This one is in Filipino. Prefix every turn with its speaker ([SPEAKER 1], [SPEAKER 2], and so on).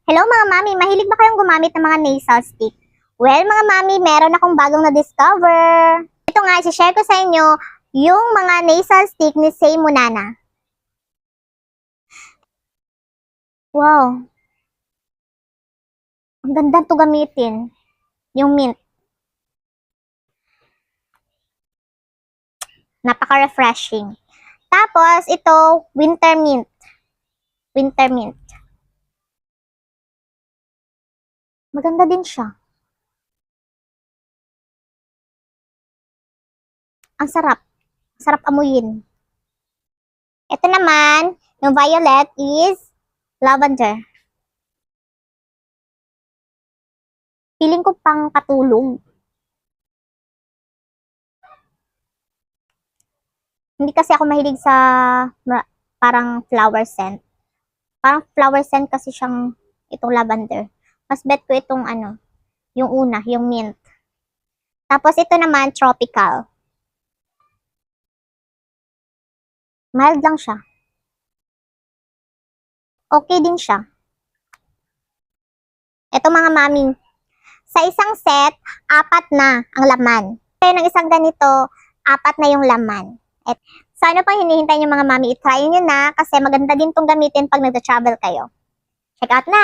[SPEAKER 1] Hello mga mami, mahilig ba kayong gumamit ng mga nasal stick? Well mga mami, meron akong bagong na-discover. Ito nga, i-share ko sa inyo yung mga nasal stick ni Say Munana. Wow, ang ganda to gamitin. Yung mint. Napaka-refreshing. Tapos, ito, winter mint. Winter mint. Maganda din siya. Ang sarap. Sarap amuyin. Ito naman, yung violet is lavender. Feeling ko pang katulog. Hindi kasi ako mahilig sa parang flower scent. Parang flower scent kasi siyang itong lavender. Mas bet ko itong yung una, yung mint. Tapos ito naman, tropical. Mild lang siya. Okay din siya. Ito mga mami, sa isang set, 4 na ang laman. Kaya ng isang ganito, 4 na yung laman. So ano pang hinihintay nyo mga mami, i-try nyo na kasi maganda din tong gamitin pag nag-travel kayo. Check out na!